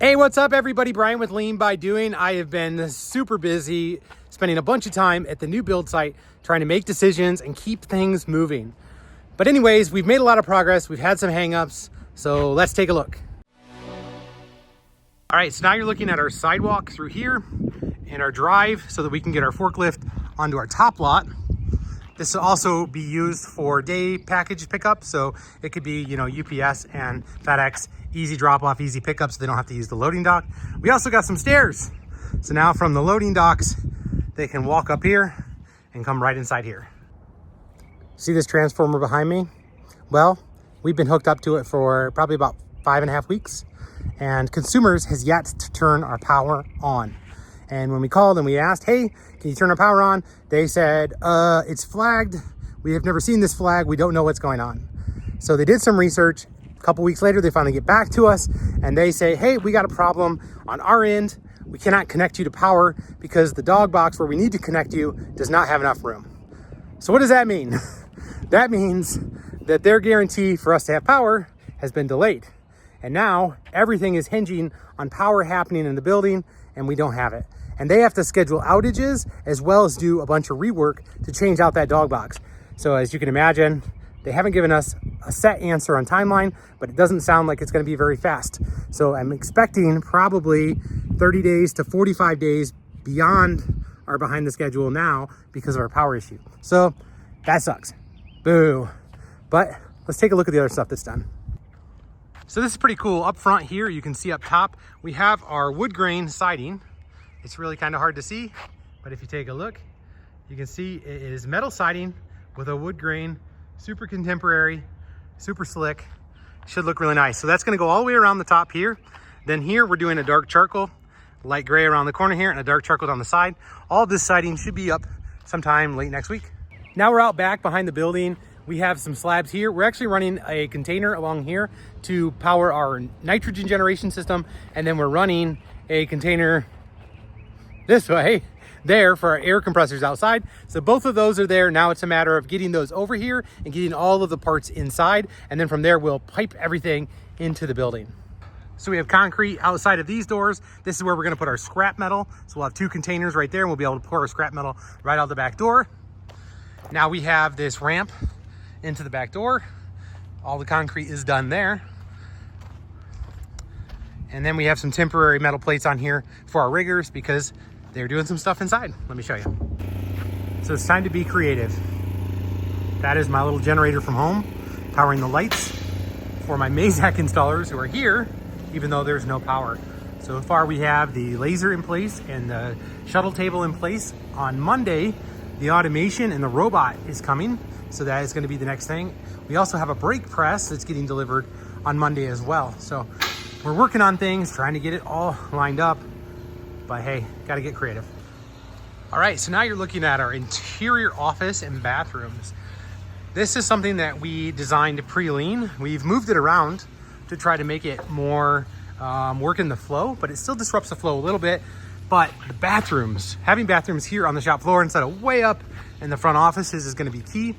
Hey, what's up everybody? Brian with Lean by Doing. I have been super busy spending a bunch of time at the new build site trying to make decisions and keep things moving. But anyways, we've made a lot of progress. We've had some hangups, so let's take a look. All right, so now you're looking at our sidewalk through here and our drive so that we can get our forklift onto our top lot. This will also be used for day package pickup. So it could be, UPS and FedEx, easy drop off, easy pickup, so they don't have to use the loading dock. We also got some stairs. So now from the loading docks, they can walk up here and come right inside here. See this transformer behind me? Well, we've been hooked up to it for probably about 5.5 weeks, and Consumers has yet to turn our power on. And when we called and we asked, hey, can you turn our power on? They said, it's flagged. We have never seen this flag. We don't know what's going on. So they did some research. A couple weeks later, they finally get back to us and they say, hey, we got a problem on our end. We cannot connect you to power because the dog box where we need to connect you does not have enough room. So what does that mean? That means that their guarantee for us to have power has been delayed. And now everything is hinging on power happening in the building and we don't have it. And they have to schedule outages as well as do a bunch of rework to change out that dog box. So as you can imagine, they haven't given us a set answer on timeline, but it doesn't sound like it's going to be very fast. So I'm expecting probably 30 days to 45 days beyond our behind the schedule now because of our power issue. So that sucks. Boo. But let's take a look at the other stuff that's done. So this is pretty cool. Up front here, you can see up top, we have our wood grain siding. It's really kind of hard to see, but if you take a look, you can see it is metal siding with a wood grain, super contemporary, super slick. Should look really nice. So that's gonna go all the way around the top here. Then here we're doing a dark charcoal, light gray around the corner here and a dark charcoal down the side. All this siding should be up sometime late next week. Now we're out back behind the building. We have some slabs here. We're actually running a container along here to power our nitrogen generation system. And then we're running a container this way there for our air compressors outside. So both of those are there. Now it's a matter of getting those over here and getting all of the parts inside. And then from there, we'll pipe everything into the building. So we have concrete outside of these doors. This is where we're gonna put our scrap metal. So we'll have 2 containers right there and we'll be able to pour our scrap metal right out the back door. Now we have this ramp into the back door. All the concrete is done there. And then we have some temporary metal plates on here for our riggers because they're doing some stuff inside. Let me show you. So it's time to be creative. That is my little generator from home, powering the lights for my Mazak installers who are here, even though there's no power. So far we have the laser in place and the shuttle table in place. On Monday, the automation and the robot is coming. So that is gonna be the next thing. We also have a brake press that's getting delivered on Monday as well. So we're working on things, trying to get it all lined up, but hey, gotta get creative. All right, so now you're looking at our interior office and bathrooms. This is something that we designed pre-lean. We've moved it around to try to make it more work in the flow, but it still disrupts the flow a little bit. But the bathrooms, having bathrooms here on the shop floor instead of way up in the front offices is gonna be key.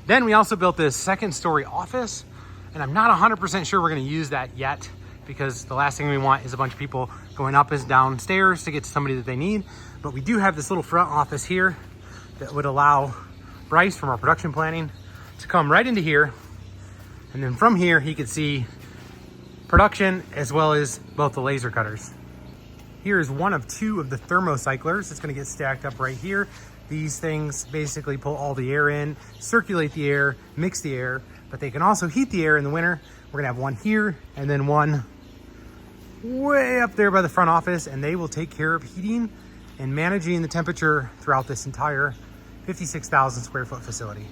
Then we also built this 2nd-story office, and I'm not 100% sure we're gonna use that yet because the last thing we want is a bunch of people going up and down stairs to get to somebody that they need. But we do have this little front office here that would allow Bryce from our production planning to come right into here. And then from here, he could see production as well as both the laser cutters. Here is one of 2 of the thermocyclers. It's gonna get stacked up right here. These things basically pull all the air in, circulate the air, mix the air, but they can also heat the air in the winter. We're gonna have one here and then one way up there by the front office, and they will take care of heating and managing the temperature throughout this entire 56,000 square foot facility.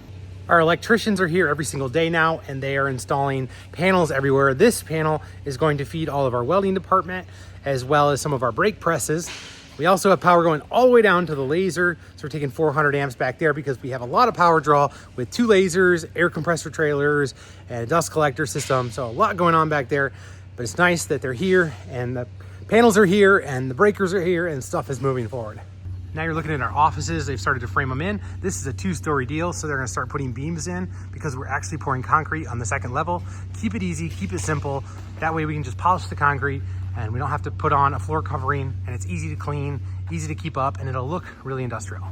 Our electricians are here every single day now, and they are installing panels everywhere. This panel is going to feed all of our welding department, as well as some of our brake presses. We also have power going all the way down to the laser. So we're taking 400 amps back there because we have a lot of power draw with 2 lasers, air compressor trailers, and a dust collector system. So a lot going on back there, but it's nice that they're here and the panels are here and the breakers are here and stuff is moving forward. Now you're looking at our offices. They've started to frame them in. This is a 2-story deal, so they're gonna start putting beams in because we're actually pouring concrete on the 2nd level. Keep it easy, keep it simple. That way we can just polish the concrete and we don't have to put on a floor covering, and it's easy to clean, easy to keep up, and it'll look really industrial.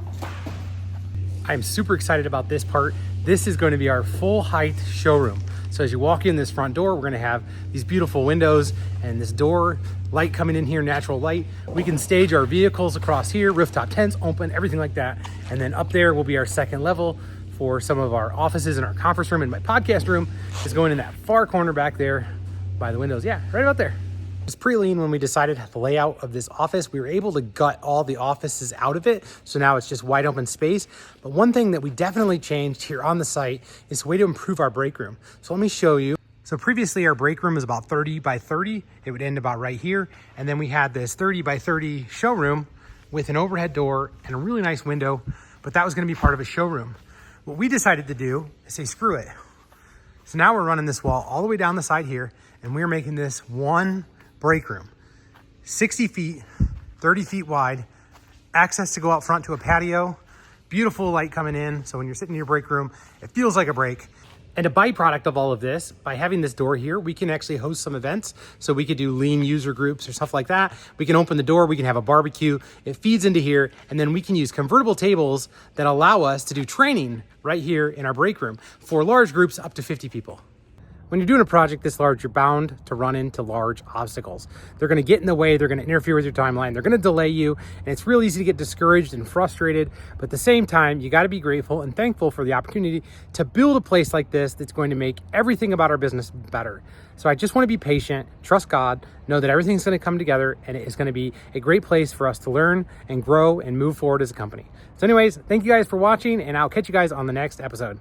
I'm super excited about this part. This is going to be our full height showroom. So as you walk in this front door, we're going to have these beautiful windows and this door light coming in here, natural light. We can stage our vehicles across here, rooftop tents open, everything like that. And then up there will be our second level for some of our offices and our conference room, and my podcast room is going in that far corner back there by the windows. Yeah, right about there. It was pretty lean when we decided the layout of this office. We were able to gut all the offices out of it, so now it's just wide open space. But one thing that we definitely changed here on the site is a way to improve our break room. So let me show you. So previously our break room was about 30 by 30. It would end about right here. And then we had this 30 by 30 showroom with an overhead door and a really nice window, but that was gonna be part of a showroom. What we decided to do is say, screw it. So now we're running this wall all the way down the side here, and we're making this one break room, 60 feet, 30 feet wide, access to go out front to a patio, beautiful light coming in. So when you're sitting in your break room, it feels like a break. And a byproduct of all of this, by having this door here, we can actually host some events. So we could do lean user groups or stuff like that. We can open the door, we can have a barbecue. It feeds into here, and then we can use convertible tables that allow us to do training right here in our break room for large groups up to 50 people. When you're doing a project this large, you're bound to run into large obstacles. They're gonna get in the way, they're gonna interfere with your timeline, they're gonna delay you, and it's real easy to get discouraged and frustrated. But at the same time, you gotta be grateful and thankful for the opportunity to build a place like this that's going to make everything about our business better. So I just wanna be patient, trust God, know that everything's gonna come together, and it is gonna be a great place for us to learn and grow and move forward as a company. So anyways, thank you guys for watching, and I'll catch you guys on the next episode.